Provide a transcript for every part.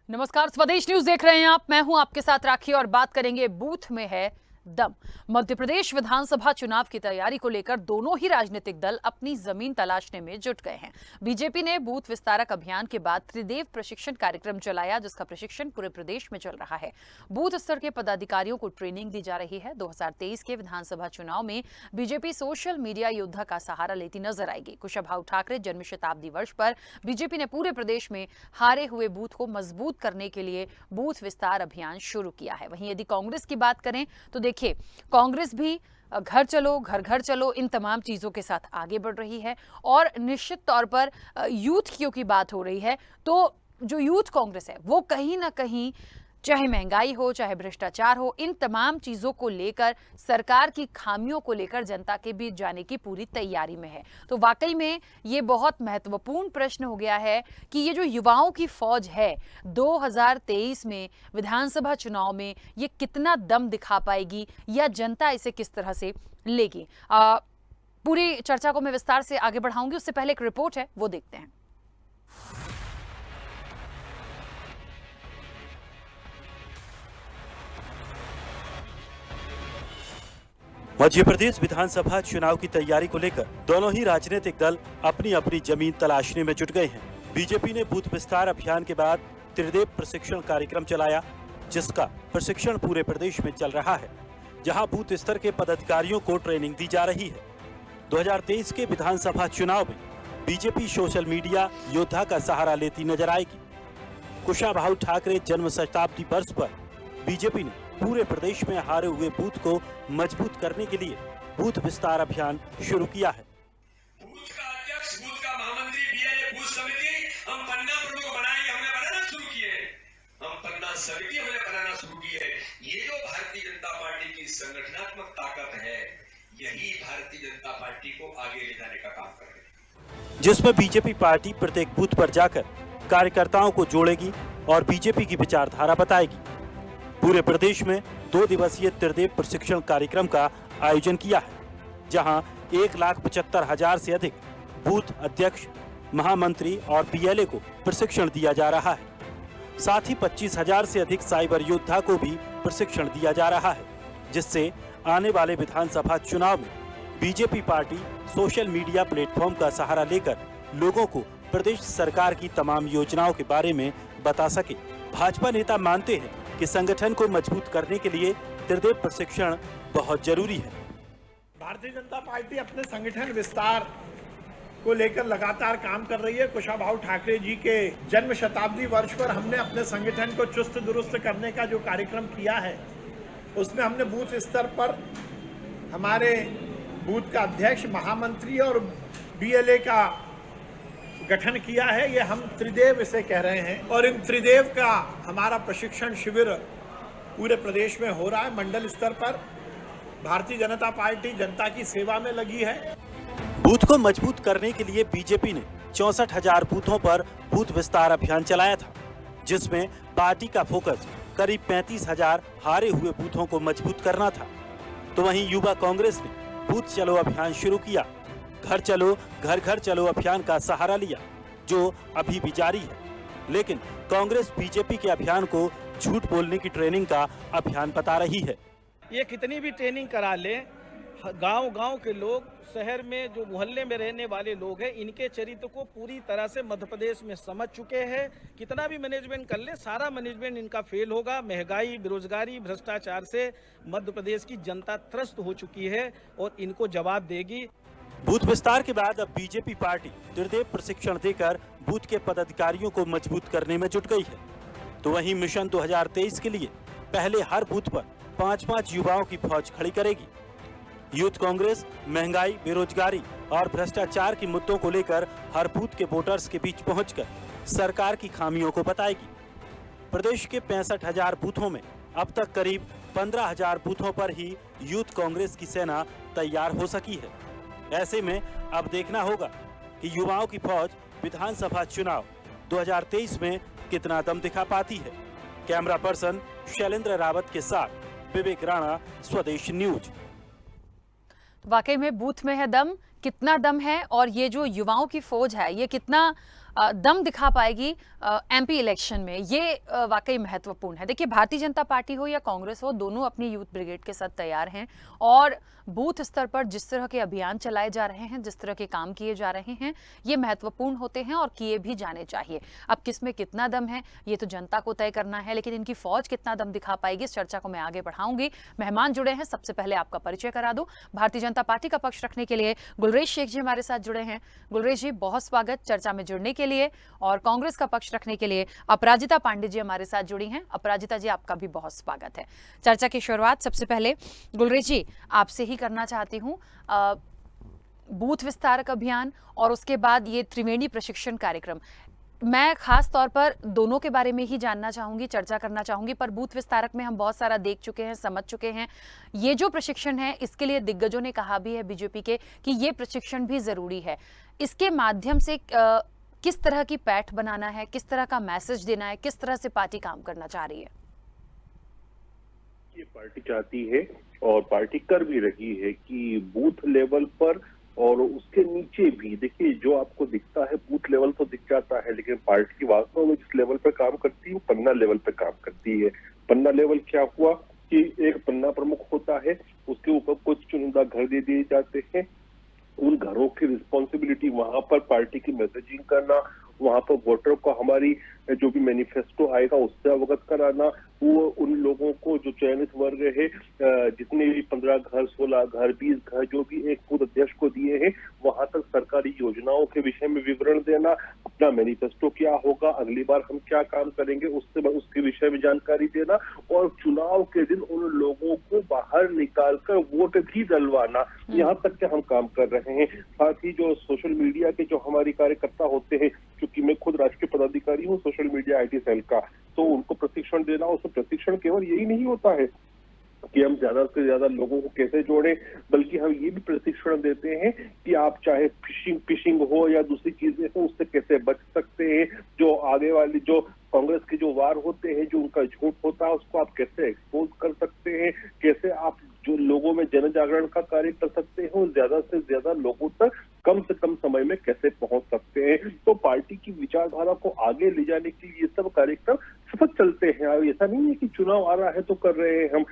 नमस्कार, स्वदेश न्यूज देख रहे हैं आप। मैं हूं आपके साथ राखी और बात करेंगे बूथ में है दम। मध्य प्रदेश विधानसभा चुनाव की तैयारी को लेकर दोनों ही राजनीतिक दल अपनी जमीन तलाशने में जुट गए हैं। बीजेपी ने बूथ विस्तारक अभियान के बाद त्रिदेव प्रशिक्षण कार्यक्रम चलाया, जिसका प्रशिक्षण पूरे प्रदेश में चल रहा है। बूथ स्तर के पदाधिकारियों को ट्रेनिंग दी जा रही है। 2023 के विधानसभा चुनाव में बीजेपी सोशल मीडिया योद्धा का सहारा लेती नजर आएगी। कुशाभाऊ ठाकरे जन्म शताब्दी वर्ष पर बीजेपी ने पूरे प्रदेश में हारे हुए बूथ को मजबूत करने के लिए बूथ विस्तार अभियान शुरू किया है। वहीं यदि कांग्रेस की बात करें तो देखिए, कांग्रेस भी घर चलो घर घर चलो इन तमाम चीजों के साथ आगे बढ़ रही है। और निश्चित तौर पर यूथ की बात हो रही है तो जो यूथ कांग्रेस है वो कहीं ना कहीं, चाहे महंगाई हो चाहे भ्रष्टाचार हो, इन तमाम चीजों को लेकर, सरकार की खामियों को लेकर जनता के बीच जाने की पूरी तैयारी में है। तो वाकई में ये बहुत महत्वपूर्ण प्रश्न हो गया है कि ये जो युवाओं की फौज है 2023 में विधानसभा चुनाव में ये कितना दम दिखा पाएगी या जनता इसे किस तरह से लेगी। पूरी चर्चा को मैं विस्तार से आगे बढ़ाऊंगी, उससे पहले एक रिपोर्ट है वो देखते हैं। मध्य प्रदेश विधानसभा चुनाव की तैयारी को लेकर दोनों ही राजनीतिक दल अपनी अपनी जमीन तलाशने में जुट गए हैं। बीजेपी ने बूथ विस्तार अभियान के बाद त्रिदेव प्रशिक्षण कार्यक्रम चलाया, जिसका प्रशिक्षण पूरे प्रदेश में चल रहा है, जहां बूथ स्तर के पदाधिकारियों को ट्रेनिंग दी जा रही है। 2023 के विधानसभा चुनाव में बीजेपी सोशल मीडिया योद्धा का सहारा लेती नजर आएगी। कुशाभाऊ ठाकरे जन्म शताब्दी वर्ष पर बीजेपी ने पूरे प्रदेश में हारे हुए बूथ को मजबूत करने के लिए बूथ विस्तार अभियान शुरू किया है। बूथ का अध्यक्ष, बूथ का महामंत्री, बीएलए बूथ समिति हम पन्ना प्रमुख बनाएंगे, हमने बनाना शुरू किए हैं। हम पन्ना समिति हमने बनाना शुरू की है। ये जो भारतीय जनता पार्टी की संगठनात्मक ताकत है, यही भारतीय जनता पार्टी को आगे ले जाने का काम कर रही है, जिसमें बीजेपी पार्टी प्रत्येक बूथ पर जाकर कार्यकर्ताओं को जोड़ेगी और बीजेपी की विचारधारा बताएगी। पूरे प्रदेश में 2 दिवसीय त्रिदेव प्रशिक्षण कार्यक्रम का आयोजन किया है, जहां 1,75,000 से अधिक बूथ अध्यक्ष, महामंत्री और बीएलए को प्रशिक्षण दिया जा रहा है। साथ ही 25,000 से अधिक साइबर योद्धा को भी प्रशिक्षण दिया जा रहा है, जिससे आने वाले विधानसभा चुनाव में BJP party social media platform का सहारा लेकर लोगों को प्रदेश सरकार की तमाम योजनाओं के बारे में बता सके। भाजपा नेता मानते हैं कि संगठन को मजबूत करने के लिए त्रिदेव प्रशिक्षण बहुत जरूरी है। भारतीय जनता पार्टी अपने संगठन विस्तार को लेकर लगातार काम कर रही है। कुशाभाऊ ठाकरे जी के जन्म शताब्दी वर्ष पर हमने अपने संगठन को चुस्त दुरुस्त करने का जो कार्यक्रम किया है, उसमें हमने बूथ स्तर पर हमारे बूथ का अध्यक्ष, महामंत्री और बीएलए का गठन किया है। ये हम त्रिदेव इसे कह रहे हैं और इन त्रिदेव का हमारा प्रशिक्षण शिविर पूरे प्रदेश में हो रहा है। मंडल स्तर पर भारतीय जनता पार्टी जनता की सेवा में लगी है। बूथ को मजबूत करने के लिए बीजेपी ने 64,000 बूथों पर बूथ विस्तार अभियान चलाया था, जिसमें पार्टी का फोकस करीब 35,000 हारे हुए बूथों को मजबूत करना था। तो वहीं युवा कांग्रेस ने बूथ चलो अभियान शुरू किया। घर चलो घर घर चलो अभियान का सहारा लिया, जो अभी भी जारी है। लेकिन कांग्रेस बीजेपी के अभियान को झूठ बोलने की ट्रेनिंग का अभियान बता रही है। ये कितनी भी ट्रेनिंग करा ले, गांव-गांव के लोग, शहर में जो मोहल्ले में रहने वाले लोग हैं, इनके चरित्र को पूरी तरह से मध्य प्रदेश में समझ चुके हैं। कितना भी मैनेजमेंट कर ले, सारा मैनेजमेंट इनका फेल होगा। महंगाई, बेरोजगारी, भ्रष्टाचार से मध्य प्रदेश की जनता त्रस्त हो चुकी है और इनको जवाब देगी। बूथ विस्तार के बाद अब बीजेपी पार्टी त्रिदेव प्रशिक्षण देकर बूथ के पदाधिकारियों को मजबूत करने में जुट गई है। तो वहीं मिशन 2023 के लिए पहले हर बूथ पर 5-5 युवाओं की फौज खड़ी करेगी। यूथ कांग्रेस महंगाई, बेरोजगारी और भ्रष्टाचार के मुद्दों को लेकर हर बूथ के वोटर्स के बीच पहुंचकर सरकार की खामियों को बताएगी। प्रदेश के 65,000 बूथों में अब तक करीब 15,000 बूथों पर ही यूथ कांग्रेस की सेना तैयार हो सकी है। ऐसे में अब देखना होगा कि युवाओं की फौज विधानसभा चुनाव 2023 में कितना दम दिखा पाती है। कैमरा पर्सन शैलेंद्र रावत के साथ विवेक राणा, स्वदेश न्यूज। वाकई में बूथ में है दम, कितना दम है और ये जो युवाओं की फौज है ये कितना दम दिखा पाएगी एमपी इलेक्शन में, ये वाकई महत्वपूर्ण है। देखिए, भारतीय जनता पार्टी हो या कांग्रेस हो, दोनों अपनी यूथ ब्रिगेड के साथ तैयार हैं और बूथ स्तर पर जिस तरह के अभियान चलाए जा रहे हैं, जिस तरह के काम किए जा रहे हैं, ये महत्वपूर्ण होते हैं और किए भी जाने चाहिए। अब किसमें कितना दम है ये तो जनता को तय करना है, लेकिन इनकी फौज कितना दम दिखा पाएगी, इस चर्चा को मैं आगे बढ़ाऊंगी। मेहमान जुड़े हैं, सबसे पहले आपका परिचय करा दूं। भारतीय जनता पार्टी का पक्ष रखने के लिए गुलरेज शेख जी हमारे साथ जुड़े हैं। गुलरेज जी, बहुत स्वागत चर्चा में जुड़ने के लिए। और कांग्रेस का पक्ष रखने के लिए अपराजिता पांडे जी हमारे साथ जुड़ी हैं। अपराजिता जी, आपका भी बहुत स्वागत है। चर्चा की शुरुआत सबसे पहले गुलरेज जी आपसे ही करना चाहती हूँ। बूथ विस्तारक अभियान और उसके बाद ये त्रिवेणी प्रशिक्षण कार्यक्रम, मैं खास तौर पर दोनों के बारे में ही जानना चाहूंगी, चर्चा करना चाहूंगी। पर बूथ विस्तारक में हम बहुत सारा देख चुके हैं, समझ चुके हैं। ये जो प्रशिक्षण है, इसके लिए दिग्गजों ने कहा भी है बीजेपी के कि ये प्रशिक्षण भी जरूरी है। इसके माध्यम से किस तरह की पैठ बनाना है, किस तरह का मैसेज देना है, किस तरह से पार्टी काम करना चाह रही है? ये पार्टी चाहती है और पार्टी कर भी रही है कि बूथ लेवल पर और उसके नीचे भी, देखिए जो आपको दिखता है बूथ लेवल तो दिख जाता है, लेकिन पार्टी वास्तव में जिस लेवल पर काम करती है वो पन्ना लेवल पर काम करती है। पन्ना लेवल क्या हुआ कि एक पन्ना प्रमुख होता है, उसके ऊपर कुछ चुनिंदा घर दे दिए जाते हैं। उन घरों की रिस्पॉन्सिबिलिटी वहां पर पार्टी की मैसेजिंग करना, वहां पर वोटर को हमारी जो भी मैनिफेस्टो आएगा उससे अवगत कराना, वो उन लोगों को जो चयनित वर्ग है, जितने भी 15 घर, 16 घर, 20 घर जो भी एक बूथ अध्यक्ष को दिए हैं, वहां तक सरकारी योजनाओं के विषय में विवरण देना, अपना मैनिफेस्टो क्या होगा, अगली बार हम क्या काम करेंगे उसके विषय में जानकारी देना, और चुनाव के दिन उन लोगों को बाहर निकालकर वोट भी डलवाना, यहाँ तक के हम काम कर रहे हैं। साथ ही जो सोशल मीडिया के जो हमारी कार्यकर्ता होते हैं, क्योंकि मैं खुद राष्ट्रीय पदाधिकारी हूँ सोशल मीडिया IT सेल का, तो उनको प्रशिक्षण देना, उसमें प्रशिक्षण केवल यही नहीं होता है कि हम ज्यादा से ज्यादा लोगों को कैसे जोड़ें, बल्कि हम ये भी प्रशिक्षण देते हैं कि आप चाहे फिशिंग हो या दूसरी चीजें हो, उससे कैसे बच सकते हैं। जो आगे वाली जो कांग्रेस के जो वार होते हैं, जो उनका झूठ होता है, उसको आप कैसे एक्सपोज कर सकते हैं, कैसे आप जो लोगों में जन जागरण का कार्य कर सकते हैं, ज्यादा से ज्यादा लोगों तक कम से कम समय में कैसे पहुंच सकते हैं। तो पार्टी की विचारधारा को आगे ले जाने के लिए ये सब कार्यक्रम सतत चलते हैं। ऐसा नहीं है कि चुनाव आ रहा है तो कर रहे हैं हम।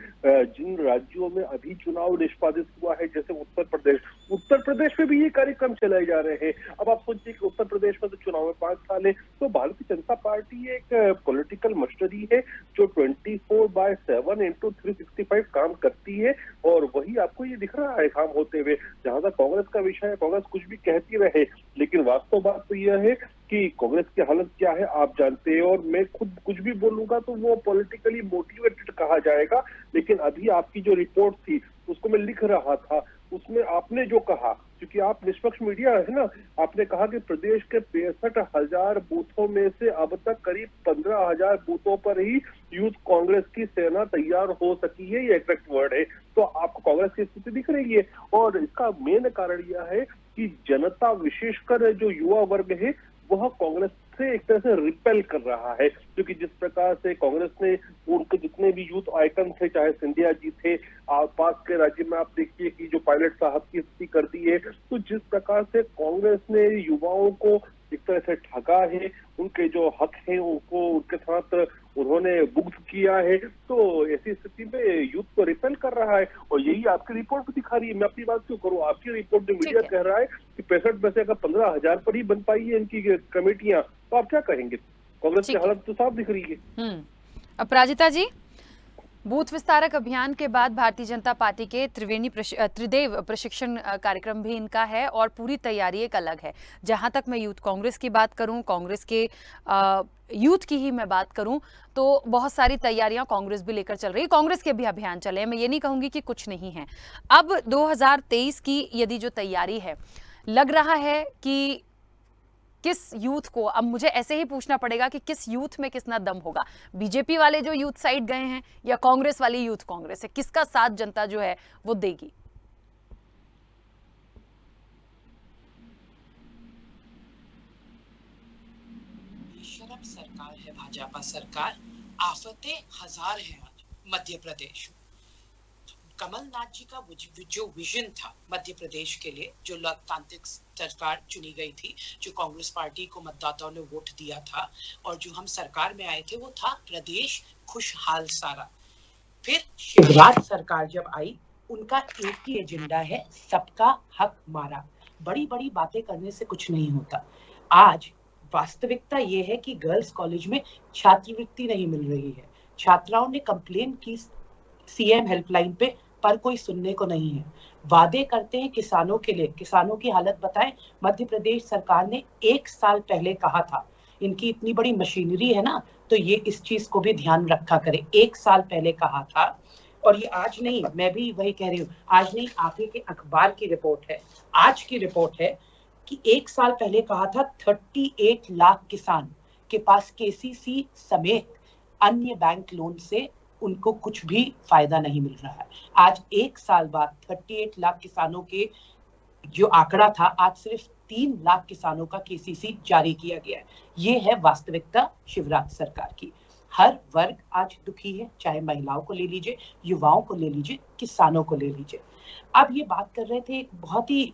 जिन राज्यों में अभी चुनाव निष्पादित हुआ है, जैसे उत्तर प्रदेश में भी ये कार्यक्रम चलाए जा रहे हैं। अब आप सोचिए कि उत्तर प्रदेश में तो चुनाव में 5 साल है, तो भारतीय जनता पार्टी एक पॉलिटिकल मशीनरी है जो 24/7 × 365 काम करती है, और वही आपको ये दिख रहा है काम होते हुए। जहां तक कांग्रेस का विषय है, कांग्रेस कुछ भी कहती रहे, लेकिन वास्तव बात तो यह है कि कांग्रेस की हालत क्या है आप जानते हैं, और मैं खुद कुछ भी बोलूंगा तो वो पॉलिटिकली मोटिवेटेड कहा जाएगा। लेकिन अभी आपकी जो रिपोर्ट थी उसको मैं लिख रहा था, उसमें आपने जो कहा, क्योंकि आप निष्पक्ष मीडिया है ना, आपने कहा कि प्रदेश के 65,000 बूथों में से अब तक करीब 15,000 बूथों पर ही यूथ कांग्रेस की सेना तैयार हो सकी है, ये एग्जैक्ट वर्ड है। तो आपको कांग्रेस की स्थिति दिख रही है, और इसका मेन कारण यह है कि जनता, विशेषकर जो युवा वर्ग है, वह कांग्रेस से एक तरह से रिपेल कर रहा है। क्योंकि जिस प्रकार से कांग्रेस ने उनके जितने भी यूथ आइकन थे, चाहे सिंधिया जी थे, पास के राज्य में आप देखिए कि जो पायलट साहब की स्थिति कर दी है, तो जिस प्रकार से कांग्रेस ने युवाओं को एक तरह से ठगा है, उनके जो हक हैं उनको उनके साथ उन्होंने बुग्ध किया है, तो ऐसी स्थिति में यूथ को रिपेल कर रहा है। और यही आपकी रिपोर्ट भी दिखा रही है। मैं अपनी बात क्यों करूं, आपकी रिपोर्ट में मीडिया कह रहा है कि 65 में से अगर 15,000 पर ही बन पाई है इनकी कमेटियां, तो आप क्या कहेंगे? कांग्रेस की हालत तो साफ दिख रही है। अपराजिता जी, बूथ विस्तारक अभियान के बाद भारतीय जनता पार्टी के त्रिदेव प्रशिक्षण कार्यक्रम भी इनका है, और पूरी तैयारी एक अलग है। जहां तक मैं यूथ कांग्रेस की बात करूं, कांग्रेस के यूथ की ही मैं बात करूं, तो बहुत सारी तैयारियां कांग्रेस भी लेकर चल रही है, कांग्रेस के भी अभियान चले हैं, मैं ये नहीं कहूंगी कि कुछ नहीं है। अब 2023 की यदि जो तैयारी है, लग रहा है कि किस यूथ को, अब मुझे ऐसे ही पूछना पड़ेगा कि किस यूथ में कितना दम होगा, बीजेपी वाले जो यूथ साइड गए हैं या कांग्रेस वाली यूथ कांग्रेस है, किसका साथ जनता जो है वो देगी? बेशरम सरकार है भाजपा सरकार, आफतें हजार हैं आज मध्य प्रदेश। कमलनाथ जी का जो विजन था मध्य प्रदेश के लिए, जो लोकतांत्रिक सरकार चुनी गई थी, जो कांग्रेस पार्टी को मतदाताओं ने वोट दिया था और जो हम सरकार में आए थे, वो था प्रदेश खुशहाल सारा। फिर शिवराज सरकार जब आई, उनका एक ही एजेंडा है, सबका हक मारा। बड़ी बड़ी बातें करने से कुछ नहीं होता। आज वास्तविकता ये है कि गर्ल्स कॉलेज में छात्रवृत्ति नहीं मिल रही है। छात्राओं ने कंप्लेन की सीएम हेल्पलाइन पे, पर कोई सुनने को नहीं है। वादे करते हैं किसानों के लिए, किसानों की हालत बताएं। मध्य प्रदेश सरकार ने 1 साल पहले कहा था, इनकी इतनी बड़ी मशीनरी है ना, तो ये इस चीज को भी ध्यान रखा करे। 1 साल पहले कहा था, और ये आज नहीं, मैं भी वही कह रही हूँ, आज नहीं, आगे के अखबार की रिपोर्ट है, आज की रिपोर्ट है कि 1 साल पहले कहा था 38 लाख किसान के पास केसीसी समेत अन्य बैंक लोन से उनको कुछ भी फायदा नहीं मिल रहा है। आज 1 साल बाद 38 लाख किसानों के जो आंकड़ा था, आज सिर्फ 3 लाख किसानों का केसीसी जारी किया गया है। ये है वास्तविकता शिवराज सरकार की। हर वर्ग आज दुखी है, चाहे महिलाओं को ले लीजिए, युवाओं को ले लीजिए, किसानों को ले लीजिए। अब ये बात कर रहे थे, एक बहुत ही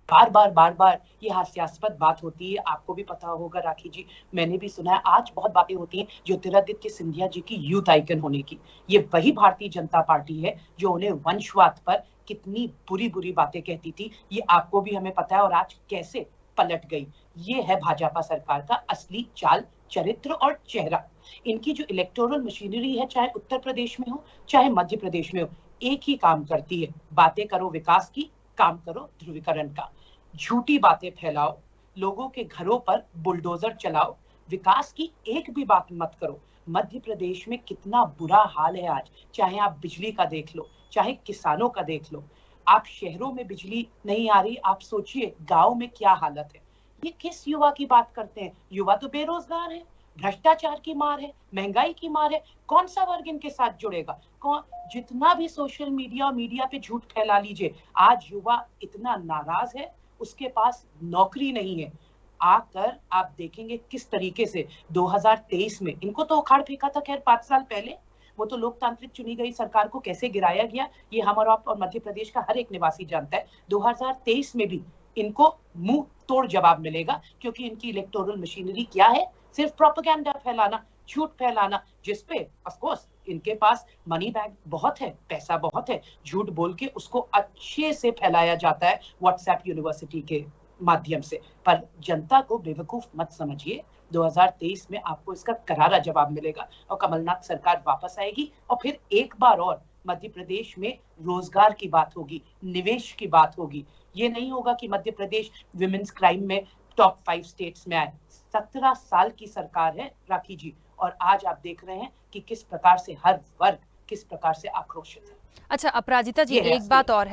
बार बार ये हास्यास्पद बात होती है, आपको भी पता होगा राखी जी, मैंने भी सुना है। आज बहुत बातें होती हैं ज्योतिरादित्य सिंधिया जी की यूथ आइकन होने की। ये वही भारतीय जनता पार्टी है जो उन्हें वंशवाद पर कितनी बुरी बातें कहती थी, ये आपको भी हमें पता है, और आज कैसे पलट गई। ये है भाजपा सरकार का असली चाल, चरित्र और चेहरा। इनकी जो इलेक्टोरल मशीनरी है, चाहे उत्तर प्रदेश में हो चाहे मध्य प्रदेश में हो, एक ही काम करती है, बातें करो विकास की, काम करो ध्रुवीकरण का। झूठी बातें फैलाओ, लोगों के घरों पर बुलडोजर चलाओ, विकास की एक भी बात मत करो। मध्य प्रदेश में कितना बुरा हाल है आज, चाहे आप बिजली का देख लो, चाहे किसानों का देख लो। आप शहरों में बिजली नहीं आ रही, आप सोचिए गांव में क्या हालत है। ये किस युवा की बात करते हैं? युवा तो बेरोजगार है, भ्रष्टाचार की मार है, महंगाई की मार है। कौन सा वर्ग इनके साथ जुड़ेगा? कौन? जितना भी सोशल मीडिया पे झूठ फैला लीजिए, आज युवा इतना नाराज है, उसके पास नौकरी नहीं है। आकर आप देखेंगे किस तरीके से 2023 में इनको तो उखाड़ फेंका था, खैर 5 साल पहले, वो तो लोकतांत्रिक चुनी गई सरकार को कैसे गिराया गया, ये हम और आप और मध्य प्रदेश का हर एक निवासी जानता है। 2023 में भी इनको मुंह तोड़ जवाब मिलेगा, क्योंकि इनकी इलेक्टोरल मशीनरी क्या है? सिर्फ प्रोपेगेंडा फैलाना, झूठ फैलाना, जिसपे ऑफ कोर्स इनके पास मनी बैग बहुत है, पैसा बहुत है, झूठ बोल के उसको अच्छे से फैलाया जाता है व्हाट्सएप यूनिवर्सिटी के माध्यम से। पर जनता को बेवकूफ मत समझिए, 2023 में आपको इसका करारा जवाब मिलेगा और कमलनाथ सरकार वापस आएगी, और फिर एक बार और मध्य प्रदेश में रोजगार की बात होगी, निवेश की बात होगी। ये नहीं होगा कि मध्य प्रदेश विमेन्स क्राइम में टॉप 5 स्टेट्स में आए। 17 साल की सरकार है राखी जी, और आज आप देख रहे हैं कि किस प्रकार से हर वर्ग किस प्रकार से आक्रोशित है। अच्छा अपराजिता जी, एक बात और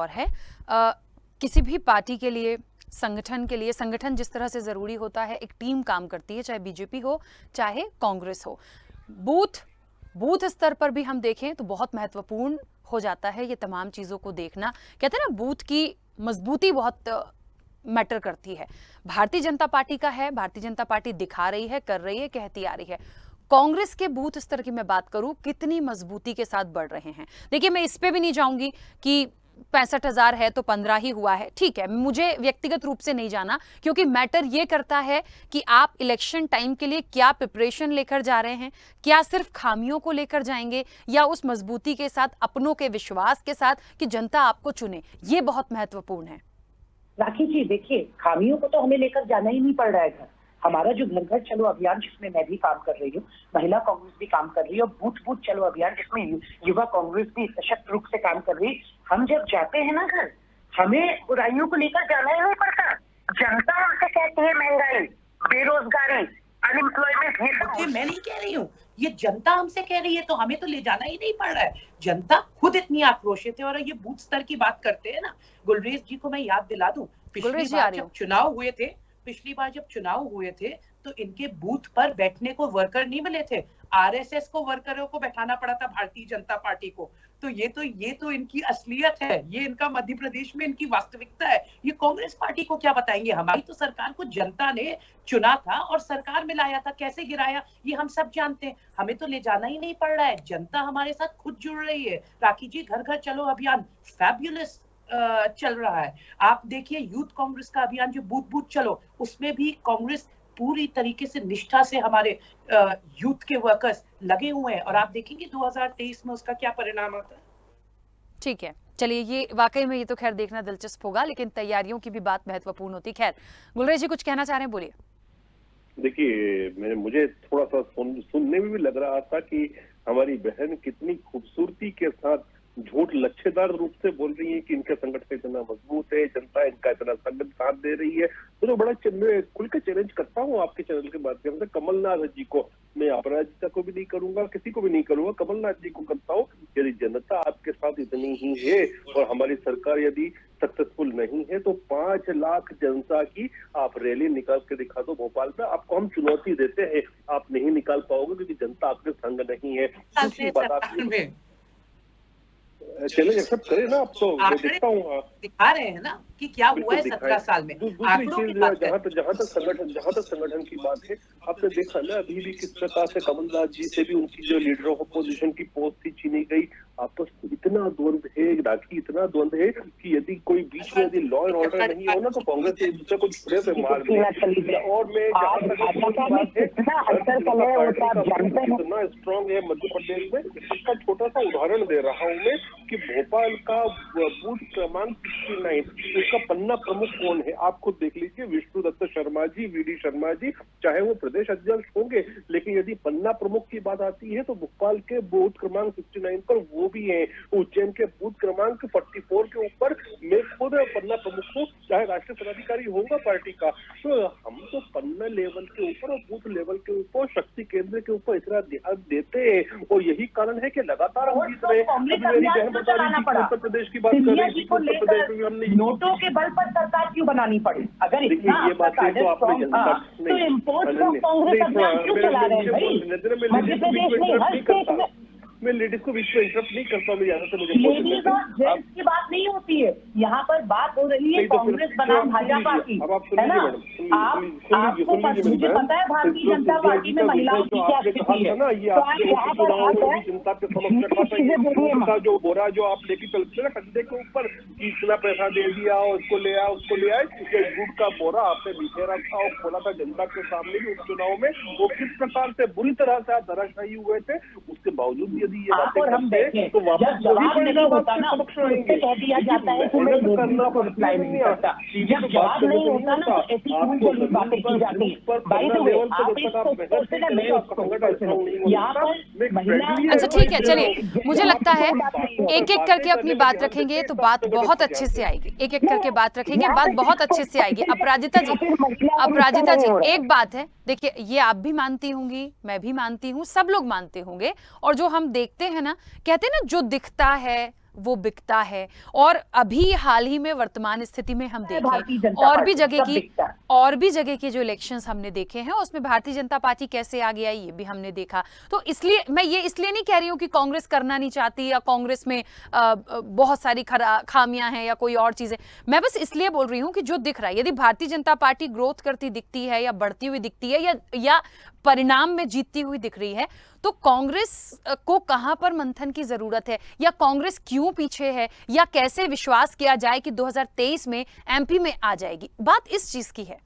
है किसी भी पार्टी के लिए, संगठन के लिए, संगठन जिस तरह से जरूरी होता है, एक टीम काम करती है, चाहे बीजेपी हो चाहे कांग्रेस हो। बूथ स्तर पर भी हम देखें तो बहुत महत्वपूर्ण हो जाता है ये तमाम चीजों को देखना। कहते हैं ना, बूथ की मजबूती बहुत मैटर करती है। भारतीय जनता पार्टी का है, भारतीय जनता पार्टी दिखा रही है, कर रही है, कहती आ रही है। कांग्रेस के बूथ स्तर की मैं बात करूं, कितनी मजबूती के साथ बढ़ रहे हैं। देखिए, मैं इस पे भी नहीं जाऊंगी कि 65,000 है तो 15 ही हुआ है, ठीक है, मुझे व्यक्तिगत रूप से नहीं जाना, क्योंकि मैटर ये करता है कि आप इलेक्शन टाइम के लिए क्या प्रिपरेशन लेकर जा रहे हैं, क्या सिर्फ खामियों को लेकर जाएंगे या उस मजबूती के साथ, अपनों के विश्वास के साथ कि जनता आपको चुने। ये बहुत महत्वपूर्ण है। राखी जी देखिए, खामियों को तो हमें लेकर जाना ही नहीं पड़ रहा है। हमारा जो घर घर चलो अभियान, जिसमें मैं भी काम कर रही हूँ, महिला कांग्रेस भी काम कर रही है, और बूथ बूथ चलो अभियान जिसमें युवा कांग्रेस भी सशक्त रूप से काम कर रही है। हम जब जाते हैं ना घर, हमें बुराइयों को लेकर जाना ही नहीं पड़ता। जनता हमसे कहती है महंगाई, बेरोजगारी, अनएम्प्लॉयमेंट, ये सब मैं नहीं कह रही हूँ, ये जनता हमसे कह रही है, तो हमें तो ले जाना ही नहीं पड़ रहा है। जनता खुद इतनी आक्रोशित है। और ये बूथ स्तर की बात करते हैं ना, गुलरेज जी को मैं याद दिला दूं, पिछली बार जब चुनाव हुए थे पिछली बार जब चुनाव हुए थे तो इनके बूथ पर बैठने को वर्कर नहीं मिले थे, आरएसएस को वर्करों को बैठाना पड़ा था भारतीय जनता पार्टी को। तो ये तो इनकी असलियत है, ये इनका मध्य प्रदेश में इनकी वास्तविकता है। ये कांग्रेस पार्टी को क्या बताएंगे? हमारी तो सरकार को जनता ने चुना था और सरकार में लाया था, कैसे गिराया ये हम सब जानते हैं। हमें तो ले जाना ही नहीं पड़ रहा है, जनता हमारे साथ खुद जुड़ रही है। राखी जी, घर घर चलो अभियान फैब्युलस चल रहा है। आप देखिए यूथ कांग्रेस का अभियान जो बूथ बूथ चलो, उसमें भी कांग्रेस पूरी तरीके से निष्ठा से हमारे यूथ के वर्कर्स लगे हुए हैं और आप देखेंगे 2023 में उसका क्या परिणाम आता है। ठीक है, चलिए, ये वाकई में ये तो खैर देखना दिलचस्प होगा, लेकिन तैयारियों की भी बात महत्वपूर्ण होती। खैर, गुलरेज जी कुछ कहना चाह रहे हैं, बोलिए। देखिए, मुझे थोड़ा सा सुनने में भी लग रहा था कि हमारी बहन कितनी खूबसूरती के साथ झूठ लच्छेदार रूप से बोल रही है कि इनका संगठन इतना मजबूत है, जनता इनका इतना संगठन साथ दे रही है। तो बड़ा खुल के चैलेंज करता हूँ आपके चैनल के माध्यम से कमलनाथ जी को। मैं अपराजिता को भी नहीं करूंगा, किसी को भी नहीं करूंगा, कमलनाथ जी को करता हूँ। यदि जनता आपके साथ इतनी ही है और हमारी सरकार यदि सक्सेसफुल नहीं है तो 5 लाख जनता की आप रैली निकाल के दिखा दो भोपाल में। आपको हम चुनौती देते हैं, आप नहीं निकाल पाओगे क्योंकि जनता आपके संग नहीं है। दूसरी बात, आप चैलेंज एक्सेप्ट करें ना, आप तो मैं देखता हूँ दिखा रहे हैं ना कि क्या हुआ है 17 साल में। दूसरी चीज, जहाँ तक संगठन की बात है, आपने देखा ना अभी भी किस प्रकार से कमलनाथ जी से भी उनकी जो लीडर ऑफ अपोजिशन की पोस्ट थी छीनी गई। आपस में इतना द्वंद है, राखी, इतना द्वंद है कि यदि कोई बीच में यदि लॉ एंड ऑर्डर नहीं हो ना तो कांग्रेस एक दूसरे को छुरे से मार दे। और मैं जहाँ तक कितना स्ट्रॉन्ग है मध्य प्रदेश में, इसका छोटा सा उदाहरण दे रहा हूँ मैं कि भोपाल का बूथ क्रमांक 69, उसका पन्ना प्रमुख कौन है आप खुद देख लीजिए। विष्णुदत्त शर्मा जी, वीडी शर्मा जी, चाहे वो प्रदेश अध्यक्ष होंगे, लेकिन यदि पन्ना प्रमुख की बात आती है तो भोपाल के बूथ क्रमांक 69 पर वो भी है। उज्जैन के बूथ क्रमांक 44 के ऊपर मैं खुद पन्ना प्रमुख हूँ, चाहे राष्ट्रीय पदाधिकारी होगा पार्टी का। तो हम तो पन्ना लेवल के ऊपर और बूथ लेवल के ऊपर, शक्ति केंद्र के ऊपर इतना ध्यान देते हैं और यही कारण है कि लगातार हम जीत रहे हैं। मेरी बहन बता रही थी उत्तर प्रदेश की बात कर रही थी, उत्तर प्रदेश में हमने नोटों के बल पर सरकार क्यों बनानी पड़ी? अगर इतना आपका कार्य स्ट्रॉन्ग था तो इम्पोर्ट ऑफ कांग्रेस अभियान क्यों चला रहे हैं भाई? मध्य प्रदेश में हर स्टेट में मैं लेडीज को बीच में इंटरप्ट नहीं करता, मेरी आदत है, मुझे लेडीज और जेंट्स की बात नहीं होती है यहाँ पर। बात हो रही है कांग्रेस बनाम भाजपा की, है ना? आपको मुझे पता है भारतीय जनता पार्टी में महिलाओं की क्या स्थिति है, तो आप यहाँ पर जनता जो बोरा जो आप लेके चलते हैं कंधे के ऊपर कि इतना पैसा दे दिया, उसको ले आया, उसको ले आए, झूठ का बोरा आपने पीछे रखा और खोला था जनता के सामने भी उपचुनाव में। वो किस प्रकार से बुरी तरह से आप धराशायी हुए थे, उसके बावजूद यदि ये बातें करते हैं तो वापस जवाब नहीं होता ना, उससे कह दिया जाता है कि मैं करना को रिप्लाई नहीं करता। जब जवाब नहीं होता ना तो ऐसी कौन बातें की जाती है। बाय द वे, आप इस पर्सन है, मैं यहाँ पर महिला। अच्छा ठीक है, चलिए, मुझे लगता है एक एक करके अपनी बात रखेंगे तो बात बहुत अच्छे से आएगी। एक एक करके बात रखेंगे, बात बहुत अच्छे से आएगी। अपराजिता जी, एक बात है, देखिए, ये आप भी मानती होंगी, मैं भी मानती हूँ, सब लोग मानते होंगे, और जो हम देखते हैं ना, कहते हैं ना, जो दिखता है वो बिकता है। और अभी हाल ही में वर्तमान स्थिति में हम देखें और भी जगह की जो इलेक्शंस हमने देखे हैं उसमें भारतीय जनता पार्टी कैसे आगे आई ये भी हमने देखा। तो इसलिए मैं ये इसलिए नहीं कह रही हूँ कि कांग्रेस करना नहीं चाहती या कांग्रेस में बहुत सारी खामियां हैं या कोई और चीजें। मैं बस इसलिए बोल रही हूँ कि जो दिख रहा है, यदि भारतीय जनता पार्टी ग्रोथ करती दिखती है या बढ़ती हुई दिखती है या परिणाम में जीतती हुई दिख रही है, तो कांग्रेस को कहां पर मंथन की जरूरत है या कांग्रेस क्यों पीछे है या कैसे विश्वास किया जाए कि 2023 में एमपी में आ जाएगी? बात इस चीज की है।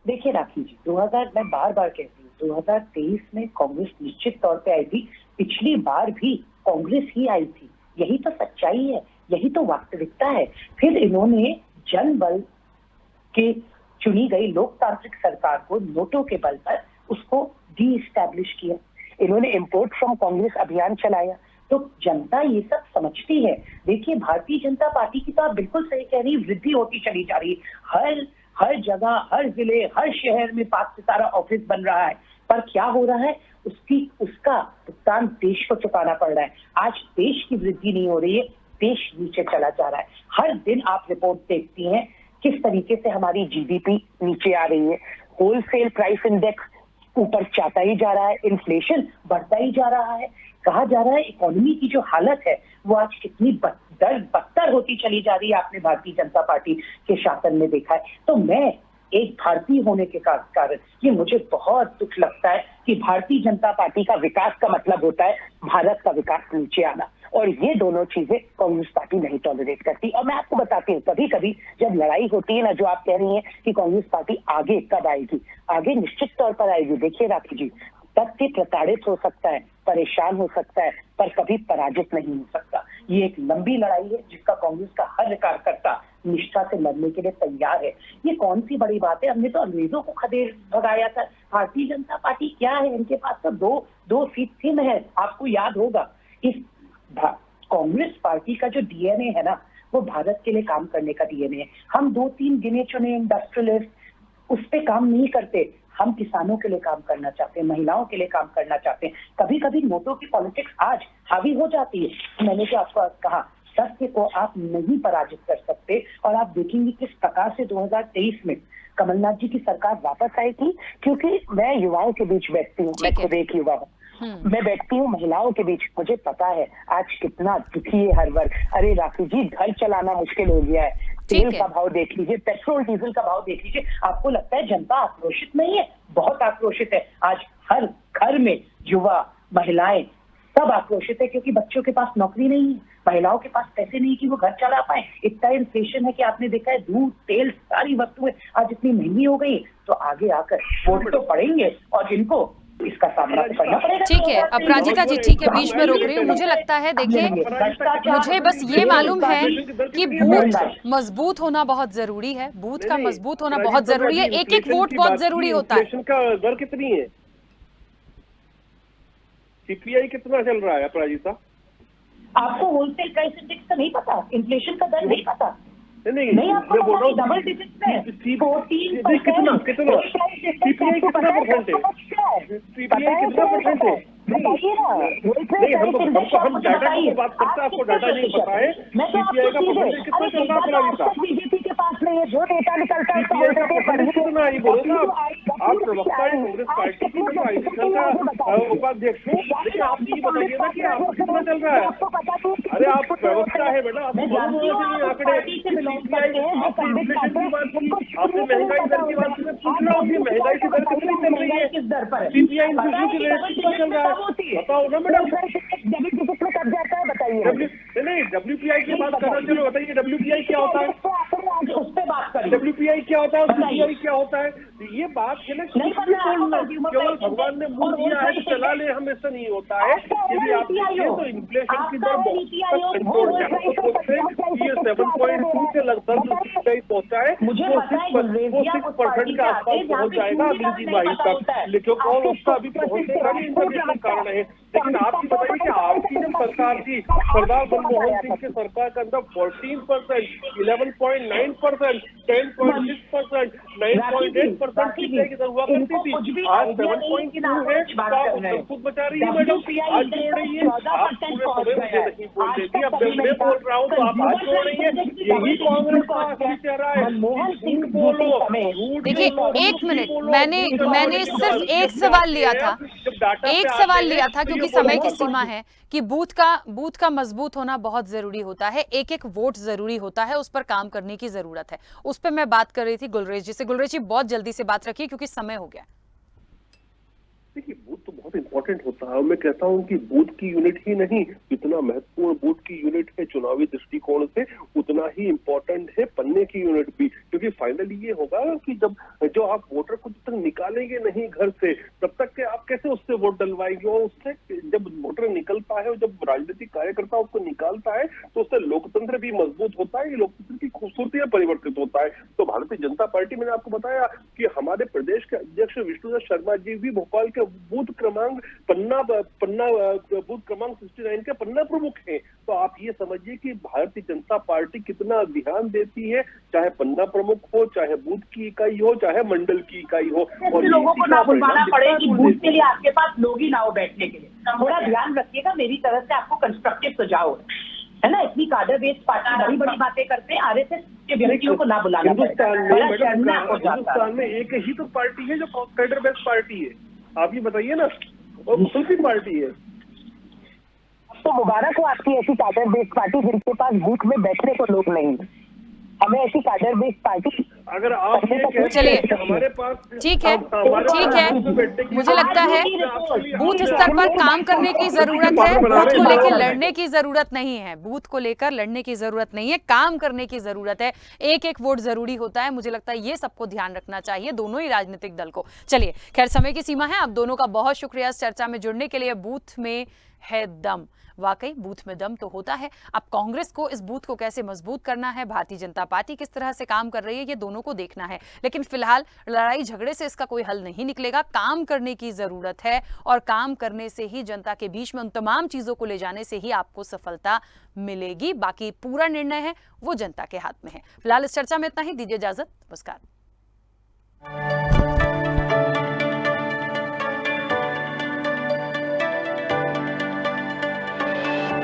देखिए राखी जी, मैं बार बार कहती हूँ 2023 में कांग्रेस निश्चित तौर पे आई थी। पिछली बार भी कांग्रेस ही आई थी, यही तो सच्चाई है, यही तो वास्तविकता है। फिर इन्होंने जन बल के चुनी गई लोकतांत्रिक सरकार को नोटों के बल पर उसको डी एस्टैब्लिश किया। इन्होंने इम्पोर्ट फ्रॉम कांग्रेस अभियान चलाया। तो जनता ये सब समझती है। देखिए, भारतीय जनता पार्टी की तो आप बिल्कुल सही कह रही, वृद्धि होती चली जा रही है। हर जगह, हर जिले, हर शहर में 5 सितारा ऑफिस बन रहा है। पर क्या हो रहा है, उसका भुगतान देश को चुकाना पड़ रहा है। आज देश की वृद्धि नहीं हो रही है, देश नीचे चला जा रहा है। हर दिन आप रिपोर्ट देखती हैं किस तरीके से हमारी जीडीपी नीचे आ रही है, होलसेल प्राइस इंडेक्स ऊपर जाता ही जा रहा है, इन्फ्लेशन बढ़ता ही जा रहा है, कहा जा रहा है इकोनॉमी की जो हालत है वो आज कितनी बदतर होती चली जा रही है, आपने भारतीय जनता पार्टी के शासन में देखा है। तो मैं एक भारतीय होने के कारण ये मुझे बहुत दुख लगता है कि भारतीय जनता पार्टी का विकास का मतलब होता है भारत का विकास नीचे आना, और ये दोनों चीजें कांग्रेस पार्टी नहीं टॉलरेट करती। और मैं आपको बताती हूँ, कभी कभी जब लड़ाई होती है ना, जो आप कह रही हैं कि कांग्रेस पार्टी आगे कब आएगी, आगे निश्चित तौर पर आएगी। देखिए राखी जी, तथ्य प्रताड़ित हो सकता है, परेशान हो सकता है, पर कभी पराजित नहीं हो सकता। ये एक लंबी लड़ाई है जिसका कांग्रेस का हर कार्यकर्ता निष्ठा से लड़ने के लिए तैयार है। ये कौन सी बड़ी बात है, हमने तो अंग्रेजों को खदेड़ भगाया था। भारतीय जनता पार्टी क्या है, इनके पास तो दो सीट थी महज, आपको याद होगा। इस कांग्रेस पार्टी का जो डीएनए है ना, वो भारत के लिए काम करने का डीएनए है। हम 2-3 गिने चुने इंडस्ट्रियलिस्ट उस पे काम नहीं करते, हम किसानों के लिए काम करना चाहते हैं, महिलाओं के लिए काम करना चाहते हैं। कभी कभी नोटों की पॉलिटिक्स आज हावी हो जाती है। मैंने जो आपको कहा, सत्य को आप नहीं पराजित कर सकते, और आप देखेंगे किस प्रकार से 2023 में कमलनाथ जी की सरकार वापस आई थी। क्योंकि मैं युवाओं के बीच बैठती हूँ, मैं खुद एक युवा हूँ, मैं बैठती हूँ महिलाओं के बीच, मुझे पता है आज कितना दुखी है हर वर्ग। अरे राखी जी, घर चलाना मुश्किल हो गया है, तेल का भाव देख लीजिए, पेट्रोल डीजल का भाव देख लीजिए। आपको लगता है जनता आक्रोशित नहीं है? बहुत आक्रोशित है। आज हर घर में युवा, महिलाएं सब आक्रोशित है, क्योंकि बच्चों के पास नौकरी नहीं है, महिलाओं के पास पैसे नहीं कि वो घर चला पाए। इतना इन्फ्लेशन है कि आपने देखा है दूध, तेल, सारी वस्तुएं आज इतनी महंगी हो गई। तो आगे आकर वोट तो पड़ेंगे और इनको इसका सामना करना पड़ेगा। ठीक है, अपराजिता जी ठीक है, बीच में रोक रही हूँ। मुझे लगता है, देखिए मुझे बस ये मालूम है कि बूथ मजबूत होना बहुत जरूरी है, बूथ का मजबूत होना बहुत जरूरी है, एक एक वोट बहुत जरूरी होता है। इन्फ्लेशन का दर कितनी है, सीपीआई कितना चल रहा है अपराजिता? आपको होलसेल प्राइस इंडेक्स का नहीं पता, इन्फ्लेशन का दर नहीं पता? नहीं, आपको बोल रहा हूँ डबल डिजिट में 14% कितना सीपीआई कितना परसेंट है? सीपीआई कितना परसेंट है? बताइए ना, नहीं, हम डाटा की बात करते हैं, आपको डाटा नहीं पता है सीपीआई का परसेंट कितना चल रहा है? बीजेपी के पास नहीं है, जो डेटा निकलता है सीपीआई का परसेंट कितना है, बोलो ना आप प्रवक्ता है कांग्रेस पार्टी की, का उपाध्यक्ष हो, लेकिन आप ये बताइए ना कि आपको कितना चल रहा है? अरे आप प्रवक्ता है बेटा, आपको आंकड़े, आपने इन्फ्लेशन की बात की, आपने महंगाई दर की बात की, पूछ रहा हूँ कि महंगाई की दर कितनी चल रही है, किस दर पर सीपीआई इन्फ्लेशन की रेट कितना चल रहा है, बताओ ना मैडम। डबल डिजिट में कब जाता है बताइए। नहीं, WPI की बात करना, चलो बताइए WPI क्या होता है, उस पर बात करें। WPI क्या होता है, CPI क्या होता है? ये बात है ना, बोलना केवल भगवान ने मुंह दिया है तो चला ले, हम ऐसा नहीं होता है। यदि आप देखिए तो इन्फ्लेशन की दर बहुत कंट्रोल है, ये 7.2 के लगभग CPI पहुंचा है, वो 6% के आसपास पहुंच जाएगा अगले 3 महीने तक, क्योंकि और उसका अभी पहुंचने का भी इंटरनेशनल कारण है। लेकिन आप ये बताइए कि आपकी जब सरकार थी, सरदार मनमोहन सिंह की सरकार के अंदर 14%, 11.9%, 10.6%, 9.8% सीपीआई की दर हुआ करती थी। आज 7.2 है, सब कुछ बचा रही है मैडम, आज जोड़ रही है। आप पूरे समय मुझे नहीं बोल देती, अब मैं बोल रहा हूँ तो आप आज जोड़ रही है। यही कांग्रेस का असली चेहरा है। झूठ बोलो, देखिए, एक मिनट, मैंने सिर्फ एक सवाल लिया था, एक सवाल लिया था, क्योंकि समय की सीमा है, कि बूथ का मजबूत होना बहुत जरूरी होता है, एक एक वोट जरूरी होता है, उस पर काम करने की जरूरत है। उस पर मैं बात कर रही थी गुलरेज जी से। गुलरेज जी, बहुत जल्दी से बात रखिए क्योंकि समय हो गया। देखिए, बूथ तो बहुत इंपॉर्टेंट होता है, और मैं कहता हूं कि बूथ की यूनिट ही नहीं, जितना महत्वपूर्ण बूथ की यूनिट है चुनावी दृष्टिकोण से, उतना ही इंपॉर्टेंट है पन्ने की यूनिट भी। क्योंकि फाइनली ये होगा कि जब जो आप वोटर को जब तक निकालेंगे नहीं घर से, तब तक के आप कैसे उससे वोट डलवाएंगे, और उससे जब वोटर निकलता है और जब राजनीतिक कार्यकर्ता उसको निकालता है तो उससे लोकतंत्र भी मजबूत होता है, लोकतंत्र की खूबसूरती परिवर्तित होता है। तो भारतीय जनता पार्टी, मैंने आपको बताया कि हमारे प्रदेश के अध्यक्ष विष्णुदत्त शर्मा जी भी भोपाल के बूथ क्रमांक पन्ना बूथ क्रमांक 69 के पन्ना प्रमुख हैं। तो आप ये समझिए कि भारतीय जनता पार्टी कितना ध्यान देती है, चाहे पन्ना प्रमुख हो, चाहे बूथ की इकाई हो, चाहे मंडल की इकाई हो। और लोगों को ना बुलवाना पड़े कि बूथ के लिए आपके पास लोग ही ना हो बैठने के लिए, थोड़ा ध्यान रखिएगा। मेरी तरफ से आपको कंस्ट्रक्टिव सुझाव है ना। इतनी काडर बेस्ड पार्टी बड़ी बड़ी बातें करते हैं, आरएसएस के व्यक्तियों को ना बुलाना हिंदुस्तान में एक ही तो पार्टी है जो कैडर बेस्ड पार्टी है, आप ये बताइए ना, और मुस्लिम पार्टी है। तो मुबारक हो आपकी ऐसी कैडर बेस्ड पार्टी जिनके पास बूथ में बैठने को लोग नहीं। हमें ऐसी कैडर बेस्ड पार्टी, अगर आप ये कहते चलिए, हैं कि हमारे पास ठीक है, ठीक है, मुझे लगता है बूथ स्तर पर काम करने की जरूरत है, बूथ को लेकर लड़ने की जरूरत नहीं है, बूथ को लेकर लड़ने की जरूरत नहीं है, काम करने की जरूरत है। एक एक वोट जरूरी होता है, मुझे लगता है ये सबको ध्यान रखना चाहिए, दोनों ही राजनीतिक दल को। चलिए, खैर समय की सीमा है, आप दोनों का बहुत शुक्रिया इस चर्चा में जुड़ने के लिए। बूथ में है दम, वाकई बूथ में दम तो होता है। अब कांग्रेस को इस बूथ को कैसे मजबूत करना है, भारतीय जनता पार्टी किस तरह से काम कर रही है, ये दोनों को देखना है। लेकिन फिलहाल लड़ाई झगड़े से इसका कोई हल नहीं निकलेगा, काम करने की जरूरत है, और काम करने से ही जनता के बीच में उन तमाम चीजों को ले जाने से ही आपको सफलता मिलेगी। बाकी पूरा निर्णय है वो जनता के हाथ में है। फिलहाल इस चर्चा में इतना ही, दीजिए इजाजत, नमस्कार।